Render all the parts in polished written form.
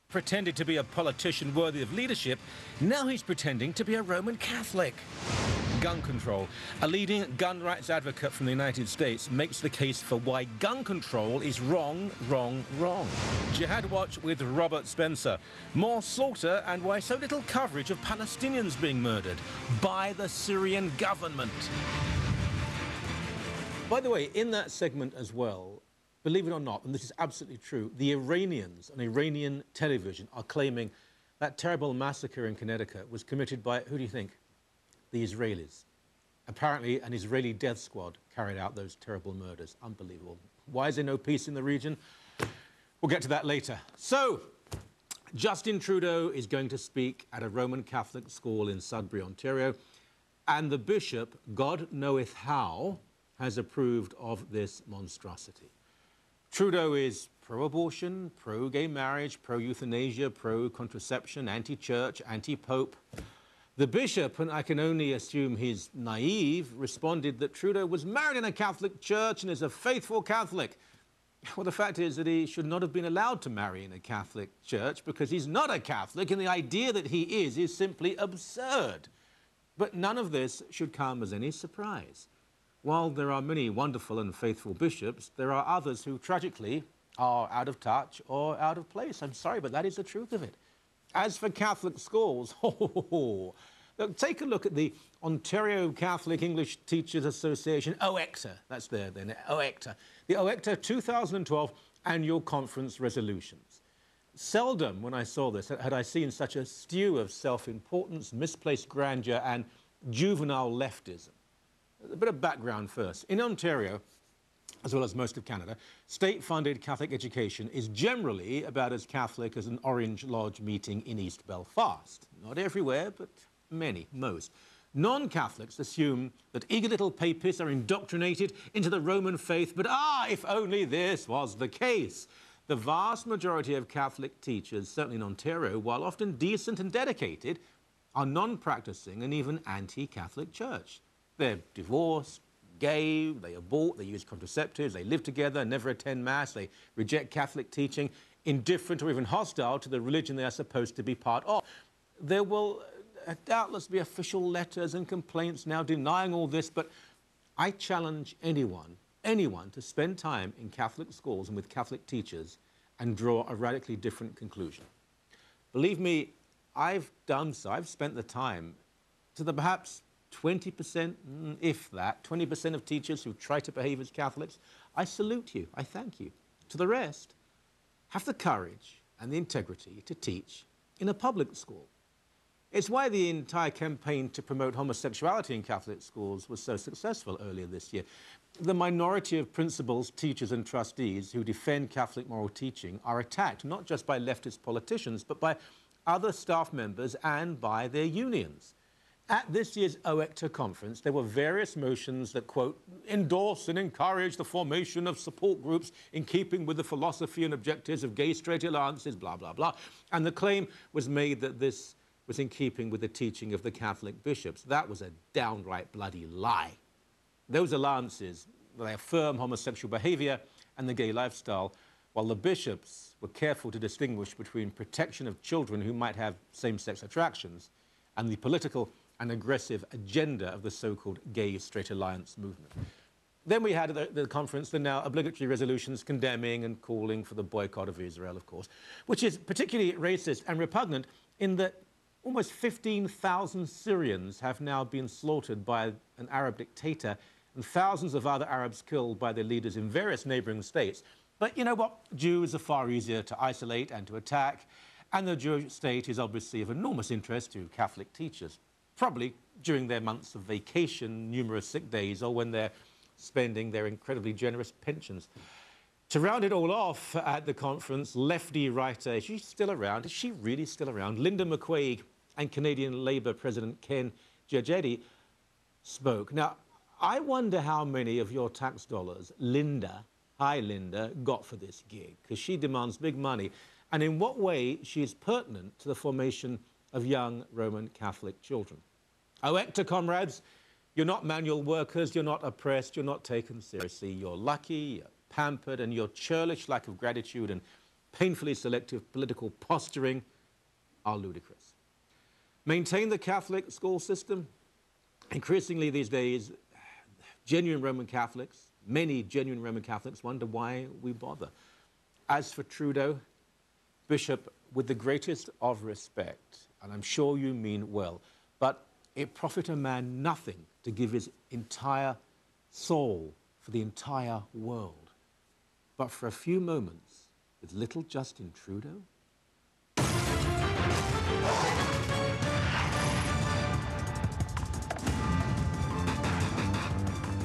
Pretended to be a politician worthy of leadership, now he's pretending to be a Roman Catholic. Gun control. A leading gun rights advocate from the United States makes the case for why gun control is wrong, wrong, wrong. Jihad Watch with Robert Spencer. More slaughter and why so little coverage of Palestinians being murdered by the Syrian government. By the way, in that segment as well, believe it or not, and this is absolutely true, the Iranians on Iranian television are claiming that terrible massacre in Connecticut was committed by, who do you think? The Israelis. Apparently, an Israeli death squad carried out those terrible murders. Unbelievable. Why is there no peace in the region? We'll get to that later. So, Justin Trudeau is going to speak at a Roman Catholic school in Sudbury, Ontario, and the bishop, God knoweth how, has approved of this monstrosity. Trudeau is pro-abortion, pro-gay marriage, pro-euthanasia, pro-contraception, anti-church, anti-pope. The bishop, and I can only assume he's naive, responded that Trudeau was married in a Catholic church and is a faithful Catholic. Well, the fact is that he should not have been allowed to marry in a Catholic church because he's not a Catholic, and the idea that he is simply absurd. But none of this should come as any surprise. While there are many wonderful and faithful bishops, there are others who tragically are out of touch or out of place. I'm sorry, but that is the truth of it. As for Catholic schools, look, take a look at the Ontario Catholic English Teachers Association, OECTA, that's there then, OECTA. The OECTA 2012 Annual Conference Resolutions. Seldom, when I saw this, had I seen such a stew of self-importance, misplaced grandeur, and juvenile leftism. A bit of background first. In Ontario, as well as most of Canada, state-funded Catholic education is generally about as Catholic as an Orange Lodge meeting in East Belfast. Not everywhere, but many, most. Non-Catholics assume that eager little papists are indoctrinated into the Roman faith, but if only this was the case. The vast majority of Catholic teachers, certainly in Ontario, while often decent and dedicated, are non-practicing and even anti-Catholic church. They're divorced, gay, they abort, they use contraceptives, they live together, never attend Mass, they reject Catholic teaching, indifferent or even hostile to the religion they are supposed to be part of. There will doubtless be official letters and complaints now denying all this, but I challenge anyone to spend time in Catholic schools and with Catholic teachers and draw a radically different conclusion. Believe me, I've done so. I've spent the time to the perhaps 20%, if that, 20% of teachers who try to behave as Catholics. I salute you. I thank you. To the rest, have the courage and the integrity to teach in a public school. It's why the entire campaign to promote homosexuality in Catholic schools was so successful earlier this year. The minority of principals, teachers and trustees who defend Catholic moral teaching are attacked not just by leftist politicians, but by other staff members and by their unions. At this year's OECTA conference, there were various motions that, quote, endorse and encourage the formation of support groups in keeping with the philosophy and objectives of gay-straight alliances, blah, blah, blah. And the claim was made that this was in keeping with the teaching of the Catholic bishops. That was a downright bloody lie. Those alliances, they affirm homosexual behavior and the gay lifestyle, while the bishops were careful to distinguish between protection of children who might have same-sex attractions and the political and aggressive agenda of the so-called gay-straight alliance movement. Then we had at the conference the now obligatory resolutions condemning and calling for the boycott of Israel, of course, which is particularly racist and repugnant in that almost 15,000 Syrians have now been slaughtered by an Arab dictator and thousands of other Arabs killed by their leaders in various neighboring states. But you know what? Jews are far easier to isolate and to attack, and the Jewish state is obviously of enormous interest to Catholic teachers, probably during their months of vacation, numerous sick days, or when they're spending their incredibly generous pensions. To round it all off at the conference, lefty writer, is she still around? Is she really still around? Linda McQuaig and Canadian Labour President Ken Giorgetti spoke. Now, I wonder how many of your tax dollars Linda, hi Linda, got for this gig, because she demands big money, and in what way she is pertinent to the formation of young Roman Catholic children. OECTA comrades, you're not manual workers, you're not oppressed, you're not taken seriously, you're lucky, you're pampered, and your churlish lack of gratitude and painfully selective political posturing are ludicrous. Maintain the Catholic school system. Increasingly these days, genuine Roman Catholics, many genuine Roman Catholics wonder why we bother. As for Trudeau, Bishop, with the greatest of respect, and I'm sure you mean well, but it profit a man nothing to give his entire soul for the entire world. But for a few moments, with little Justin Trudeau?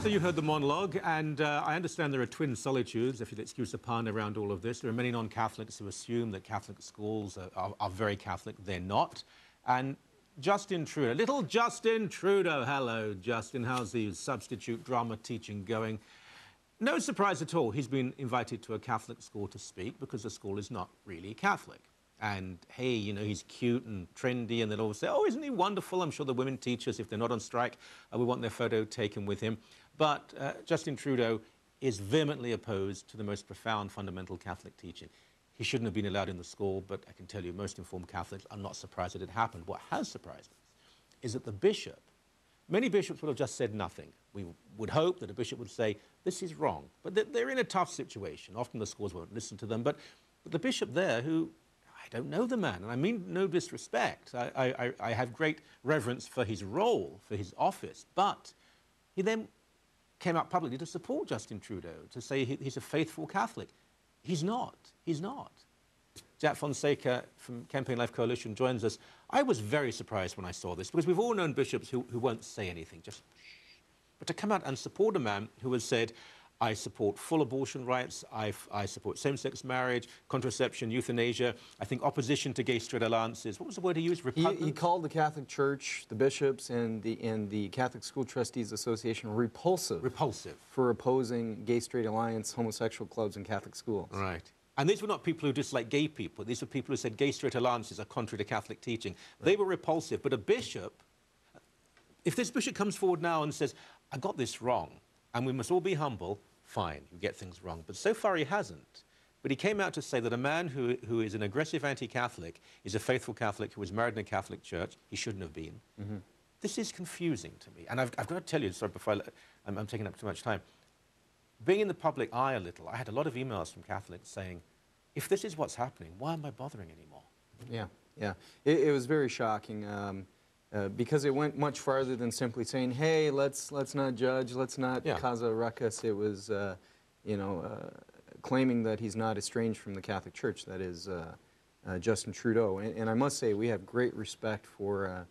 So you heard the monologue, and I understand there are twin solitudes, if you'll excuse the pun, around all of this. There are many non-Catholics who assume that Catholic schools are very Catholic. They're not. And Justin Trudeau, little Justin Trudeau. Hello, Justin. How's the substitute drama teaching going? No surprise at all. He's been invited to a Catholic school to speak because the school is not really Catholic. And hey, you know, he's cute and trendy, and they'll always say, oh, isn't he wonderful? I'm sure the women teachers, if they're not on strike, we want their photo taken with him. But Justin Trudeau is vehemently opposed to the most profound fundamental Catholic teaching. He shouldn't have been allowed in the school, but I can tell you most informed Catholics are not surprised that it happened. What has surprised us is that the bishop, many bishops would have just said nothing. We would hope that a bishop would say, this is wrong. But they're in a tough situation. Often the schools won't listen to them. But the bishop there, who, I don't know the man, and I mean no disrespect. I have great reverence for his role, for his office. But he then came out publicly to support Justin Trudeau, to say he's a faithful Catholic. He's not. He's not. Jack Fonseca from Campaign Life Coalition joins us. I was very surprised when I saw this, because we've all known bishops who won't say anything, just shh. But to come out and support a man who has said, I support full abortion rights, I support same-sex marriage, contraception, euthanasia, I think opposition to gay-straight alliances. What was the word he used? Repugnant? He called the Catholic Church, the bishops, and the Catholic School Trustees Association repulsive. Repulsive. For opposing gay-straight alliance, homosexual clubs, and Catholic schools. Right. And these were not people who dislike gay people. These were people who said gay-straight alliances are contrary to Catholic teaching. Right. They were repulsive. But a bishop, if this bishop comes forward now and says, I got this wrong, and we must all be humble, fine, you get things wrong. But so far he hasn't. But he came out to say that a man who is an aggressive anti-Catholic is a faithful Catholic who was married in a Catholic church. He shouldn't have been. Mm-hmm. This is confusing to me. And I've got to tell you, sorry, before I'm taking up too much time. Being in the public eye a little, I had a lot of emails from Catholics saying, if this is what's happening, why am I bothering anymore? Yeah, yeah. It was very shocking. Because it went much farther than simply saying, "Hey, let's not judge, let's not cause a ruckus." It was, claiming that he's not estranged from the Catholic Church. That is Justin Trudeau, and I must say we have great respect for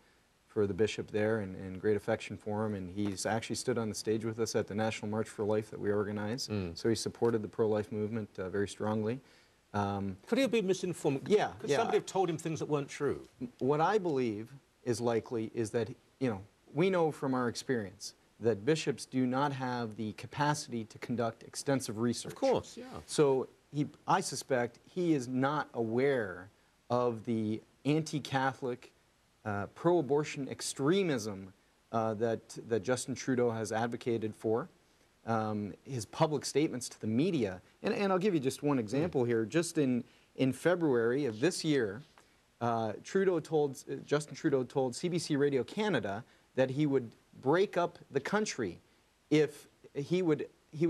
the bishop there, and great affection for him. And he's actually stood on the stage with us at the National March for Life that we organize. So he supported the pro-life movement very strongly. Could he have been misinformed? Could somebody have told him things that weren't true? What I believe is likely is that, we know from our experience that bishops do not have the capacity to conduct extensive research. Of course, yeah. So I suspect he is not aware of the anti-Catholic, pro-abortion extremism that Justin Trudeau has advocated for. His public statements to the media, and I'll give you just one example here. Just in February of this year, Justin Trudeau told CBC Radio Canada that he would break up the country if he would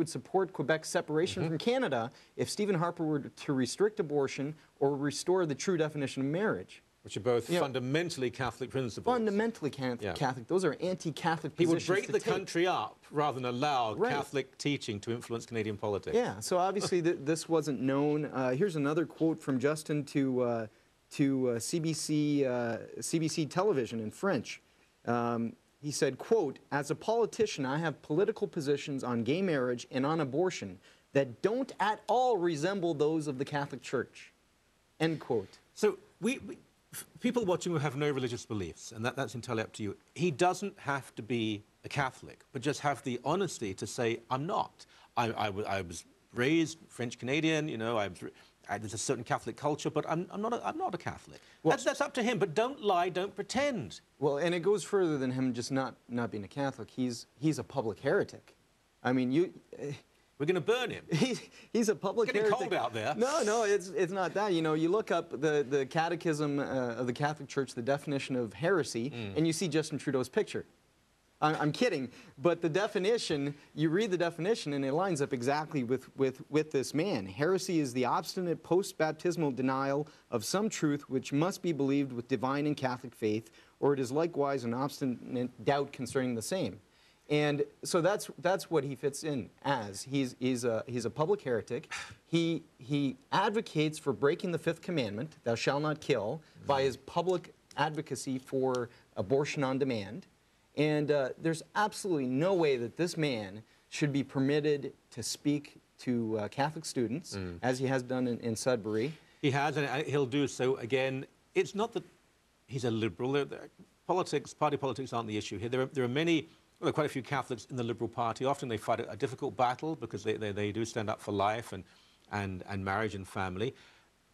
support Quebec's separation from Canada if Stephen Harper were to restrict abortion or restore the true definition of marriage. Which are both fundamentally Catholic principles. Fundamentally Catholic. Those are anti-Catholic positions. He would break the country up rather than allow Catholic teaching to influence Canadian politics. Yeah, so obviously this wasn't known. Here's another quote from Justin to CBC television in French. He said, quote, "As a politician, I have political positions on gay marriage and on abortion that don't at all resemble those of the Catholic Church." End quote. So people watching who have no religious beliefs, and that's entirely up to you, he doesn't have to be a Catholic, but just have the honesty to say, I'm not. I was raised French-Canadian, there's a certain Catholic culture, but I'm not a Catholic. Well, that's up to him, but don't lie, don't pretend. Well, and it goes further than him just not being a Catholic. He's a public heretic. I mean, We're going to burn him. He's a public It's getting heretic. cold out there. No, it's not that. You know, you look up the Catechism of the Catholic Church, the definition of heresy, and you see Justin Trudeau's picture. I'm kidding, but the definition, you read the definition and it lines up exactly with this man. Heresy is the obstinate post-baptismal denial of some truth which must be believed with divine and Catholic faith, or it is likewise an obstinate doubt concerning the same. And so that's what he fits in as. He's a public heretic. He advocates for breaking the fifth commandment, thou shalt not kill, by his public advocacy for abortion on demand. And there's absolutely no way that this man should be permitted to speak to Catholic students, as he has done in Sudbury. He has, and he'll do so again. It's not that he's a liberal. Politics, party politics aren't the issue here. There are many, well, there are quite a few Catholics in the Liberal Party. Often they fight a difficult battle because they do stand up for life and marriage and family.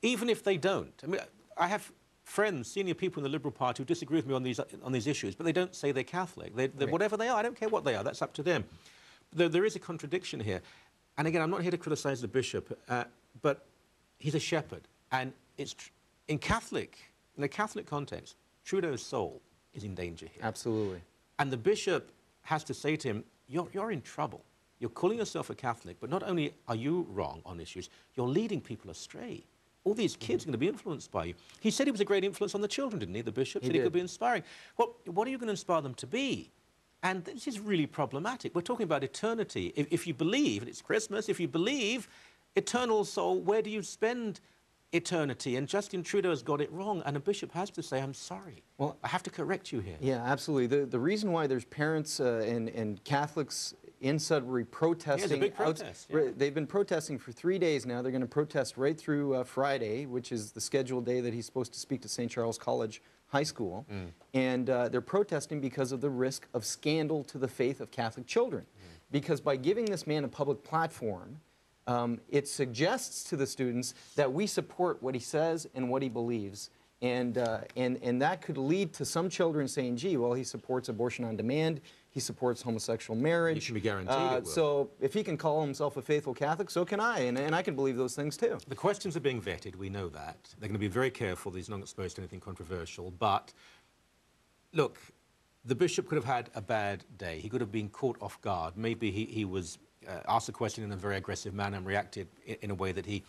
Even if they don't. I mean, I have friends, senior people in the Liberal Party who disagree with me on these issues, but they don't say they're Catholic. Right. Whatever they are, I don't care what they are, that's up to them. There is a contradiction here. And again, I'm not here to criticize the bishop, but he's a shepherd. And it's in a Catholic context, Trudeau's soul is in danger here. Absolutely. And the bishop has to say to him, you're in trouble. You're calling yourself a Catholic, but not only are you wrong on issues, you're leading people astray. All these kids are going to be influenced by you. He said he was a great influence on the children, didn't he? The bishop said he could be inspiring. Well, what are you going to inspire them to be? And this is really problematic. We're talking about eternity. If you believe, and it's Christmas, if you believe eternal soul, where do you spend eternity? And Justin Trudeau has got it wrong, and a bishop has to say, I'm sorry. Well, I have to correct you here. Yeah, absolutely. The reason why there's parents and Catholics in Sudbury protesting. Yeah, it's a big protest. They've been protesting for 3 days now. They're going to protest right through Friday, which is the scheduled day that he's supposed to speak to St. Charles College High School. And they're protesting because of the risk of scandal to the faith of Catholic children. Because by giving this man a public platform, it suggests to the students that we support what he says and what he believes. And that could lead to some children saying, gee, well, he supports abortion on demand, he supports homosexual marriage. He can be guaranteed it will. So if he can call himself a faithful Catholic, so can I, and I can believe those things too. The questions are being vetted, we know that. They're going to be very careful, he's not exposed to anything controversial, but look, the bishop could have had a bad day. He could have been caught off guard. Maybe he was asked a question in a very aggressive manner and reacted in a way that he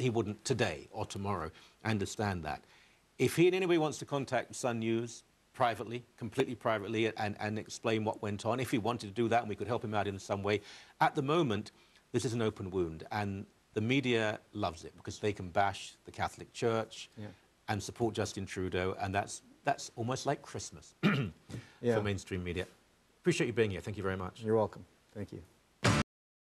wouldn't today or tomorrow. I understand that. If he in any way wants to contact Sun News privately, completely privately, and explain what went on, if he wanted to do that and we could help him out in some way, at the moment, this is an open wound. And the media loves it because they can bash the Catholic Church and support Justin Trudeau, and that's almost like Christmas for mainstream media. Appreciate you being here. Thank you very much. You're welcome. Thank you.